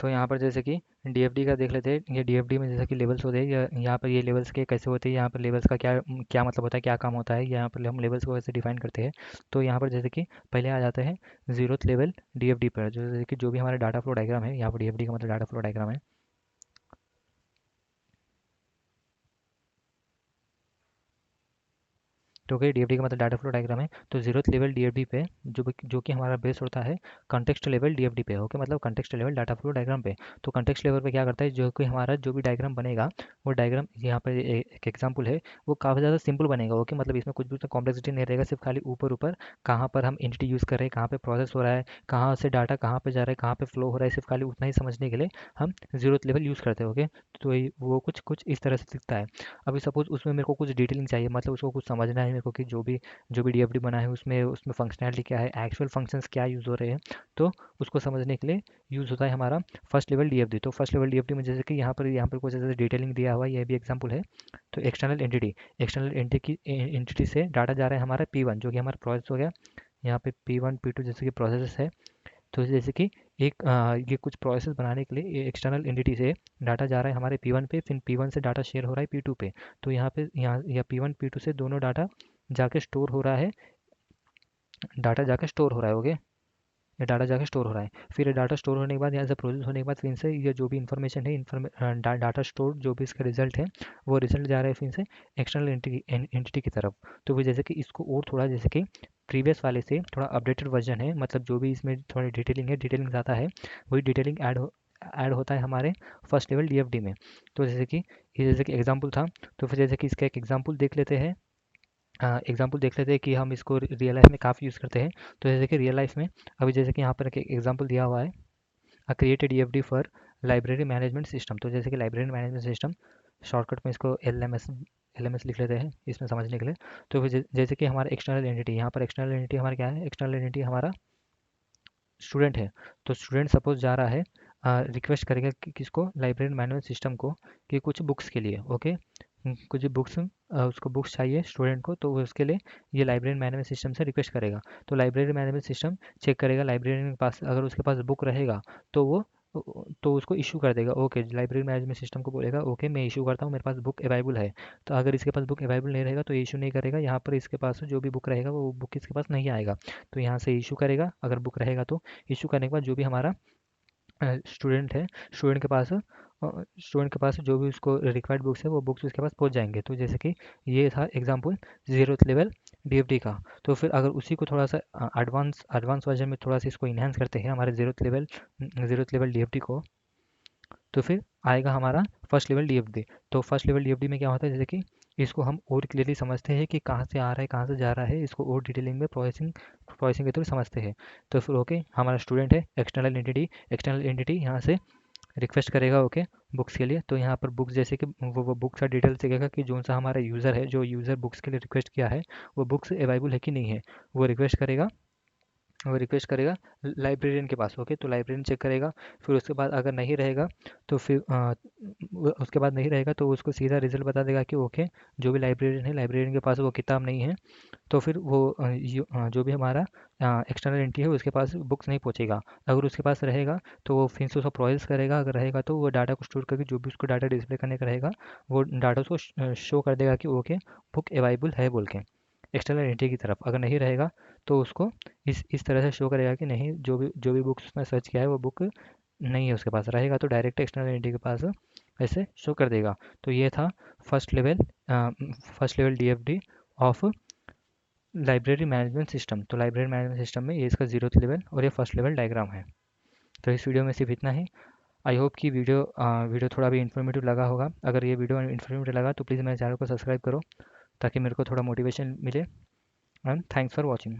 तो यहाँ पर जैसे कि डीएफडी का देख लेते हैं। ये डीएफडी में जैसे कि लेवल्स होते हैं, यहाँ पर ये लेवल्स के कैसे होते हैं, यहाँ पर लेवल्स का क्या क्या मतलब होता है, क्या काम होता है, यहाँ पर हम लेवल्स को कैसे डिफाइन करते हैं। तो यहाँ पर जैसे कि पहले आ जाते हैं जीरोथ लेवल डीएफडी पर, जो जैसे कि जो भी हमारा डाटा फ्लो डायग्राम है, यहाँ पर डीएफडी का मतलब डाटा फ्लो डायग्राम है। तो ओके, डीएफडी का मतलब डाटा फ्लो डायग्राम है। तो जीरोथ लेवल डीएफडी पे जो कि हमारा बेस होता है कॉन्टेक्स्ट लेवल डीएफडी पे। ओके, मतलब context level data flow diagram पे। तो कॉन्टेक्स्ट लेवल पे क्या करता है, जो कि हमारा जो भी डायग्राम बनेगा, वो डायग्राम यहाँ पर एक एग्जाम्पल है, वो काफ़ी ज़्यादा सिंपल बनेगा। ओके, मतलब इसमें कुछ भी कॉम्प्लेक्सिटी नहीं रहेगा, सिर्फ खाली ऊपर ऊपर कहाँ पर हम एंटिटी यूज़ कर रहे हैं, कहाँ पे प्रोसेस हो रहा है, कहाँ से डाटा कहाँ पे जा रहा है, कहाँ पे फ्लो हो रहा है, सिर्फ खाली उतना ही समझने के लिए हम जीरोथ लेवल यूज़ करते हैं। ओके, तो वो कुछ कुछ इस तरह से दिखता है। अभी सपोज उसमें मेरे को कुछ डिटेलिंग चाहिए, मतलब उसको कुछ समझना है मेरे को कि जो भी डीएफडी बना है उसमें उसमें फंक्शनैलिटी क्या है, एक्चुअल फंक्शंस क्या यूज़ हो रहे हैं, तो उसको समझने के लिए यूज़ होता है हमारा फर्स्ट लेवल डीएफडी। तो फर्स्ट लेवल डीएफडी में जैसे कि यहाँ पर कुछ जैसे डिटेलिंग दिया हुआ है, ये भी एग्जांपल है। तो एक्सटर्नल एंटिटी से डाटा जा रहा है हमारा P1, जो कि हमारा प्रोसेस हो गया। यहाँ पे P1 P2 जैसे कि प्रोसेस है। तो जैसे कि ये कुछ प्रोसेस बनाने के लिए एक्सटर्नल एंटिटी से डाटा जा रहा है हमारे P1 पे, फिर P1 से डाटा शेयर हो रहा है P2 पे। तो यहाँ पे यहाँ P1 P2 से दोनों डाटा जाके स्टोर हो रहा है, डाटा जाके स्टोर हो रहा है। ओके, ये डाटा जाके स्टोर हो रहा है। फिर ये डाटा स्टोर होने के बाद, यहाँ से प्रोसेस होने के बाद, फिर से ये जो भी इन्फॉर्मेशन है, डाटा स्टोर जो भी इसका रिजल्ट है, वो रिजल्ट जा रहा है फिर से एक्सटर्नल एंटिटी की तरफ। तो वो जैसे कि इसको और थोड़ा जैसे कि प्रीवियस वाले से थोड़ा अपडेटेड वर्जन है, मतलब जो भी इसमें थोड़ी डिटेलिंग है, डिटेलिंग ज़्यादा है, वही डिटेलिंग ऐड होता है हमारे फर्स्ट लेवल डीएफडी में। तो जैसे कि ये जैसे कि एग्जांपल था, तो फिर जैसे कि इसका एक एग्जांपल देख लेते हैं। एग्जांपल देख लेते हैं कि हम इसको रियल लाइफ में काफ़ी यूज़ करते हैं। तो जैसे कि रियल लाइफ में अभी जैसे कि यहाँ पर एक एग्जांपल दिया हुआ है, created EFD for library management system. तो जैसे कि लाइब्रेरी मैनेजमेंट सिस्टम, शॉर्टकट में इसको एलएमएस लिख लेते हैं इसमें समझने के लिए। तो फिर जैसे कि हमारा एक्सटर्नल एंटिटी, यहाँ पर एक्सटर्नल एंटिटी हमारा क्या है, एक्सटर्नल एंटिटी हमारा स्टूडेंट है। तो स्टूडेंट सपोज जा रहा है, रिक्वेस्ट करेगा कि किसको, लाइब्रेरी मैनेजमेंट सिस्टम को, कि कुछ बुक्स के लिए। ओके, कुछ बुक्स, उसको बुक्स चाहिए स्टूडेंट को, तो वो उसके लिए ये लाइब्रेरी मैनेजमेंट सिस्टम से रिक्वेस्ट करेगा। तो लाइब्रेरी मैनेजमेंट सिस्टम चेक करेगा लाइब्रेरी के पास, अगर उसके पास बुक रहेगा तो वो तो उसको इशू कर देगा। ओके, लाइब्रेरी मैनेजमेंट सिस्टम को बोलेगा ओके मैं इशू करता हूँ, मेरे पास बुक अवेलेबल है। तो अगर इसके पास बुक अवेलेबल नहीं रहेगा तो इशू नहीं करेगा, यहाँ पर इसके पास जो भी बुक रहेगा वो बुक इसके पास नहीं आएगा। तो यहाँ से इशू करेगा, अगर बुक रहेगा तो इशू करने के बाद जो भी हमारा स्टूडेंट है, स्टूडेंट के पास जो भी उसको रिक्वायर्ड बुक्स है, वो बुक्स उसके पास पहुंच जाएंगे। तो जैसे कि ये था एग्जांपल जीरोथ लेवल डीएफडी का। तो फिर अगर उसी को थोड़ा सा एडवांस वर्जन में थोड़ा सा इसको इन्हांस करते हैं हमारे जीरोथ लेवल डीएफडी को, तो फिर आएगा हमारा फर्स्ट लेवल डीएफडी। तो फर्स्ट लेवल डीएफडी में क्या होता है, जैसे कि इसको हम और क्लियरली समझते हैं कि कहाँ से आ रहा है कहाँ से जा रहा है, इसको और डिटेलिंग में प्रोसेसिंग के थ्रू समझते हैं। तो फिर ओके, हमारा स्टूडेंट है, एक्सटर्नल एंटिटी यहाँ से रिक्वेस्ट करेगा ओके बुक्स के लिए। तो यहाँ पर बुक्स जैसे कि वो बुक्स का डिटेल देखेगा कि जो सा हमारा यूज़र है, जो यूज़र बुक्स के लिए रिक्वेस्ट किया है, वो बुक्स अवेलेबल है कि नहीं है, वो रिक्वेस्ट करेगा लाइब्रेरियन के पास। ओके, तो लाइब्रेरियन चेक करेगा। फिर उसके बाद अगर नहीं रहेगा तो फिर उसके बाद नहीं रहेगा तो उसको सीधा रिजल्ट बता देगा कि ओके जो भी लाइब्रेरियन है, लाइब्रेरियन के पास वो किताब नहीं है। तो फिर वो जो भी हमारा एक्सटर्नल एंटिटी है उसके पास बुक्स नहीं पहुंचेगा। अगर उसके पास रहेगा तो वो फिर से उसको प्रोसेस करेगा, अगर रहेगा तो वो डाटा को स्टोर करके जो भी उसको डाटा डिस्प्ले करने का रहेगा, वो डाटा उसको शो कर देगा कि ओके बुक अवेलेबल है बोल के एक्सटर्नल एंटिटी की तरफ। अगर नहीं रहेगा तो उसको इस तरह से शो करेगा कि नहीं, जो भी बुक्स उसने सर्च किया है वो बुक नहीं है उसके पास। रहेगा तो डायरेक्ट एक्सटर्नल एंटिटी के पास ऐसे शो कर देगा। तो ये था first level first level DFD of library management system. तो लाइब्रेरी मैनेजमेंट सिस्टम में ये इसका जीरोथ लेवल और ये फर्स्ट लेवल डायग्राम है। तो इस वीडियो में सिर्फ इतना ही। आई होप कि वीडियो थोड़ा भी इन्फॉर्मेटिव लगा होगा। अगर ये वीडियो इन्फॉर्मेटिव लगा तो प्लीज़ मेरे चैनल को सब्सक्राइब करो, ताकि मेरे को थोड़ा मोटिवेशन मिले। And thanks for watching.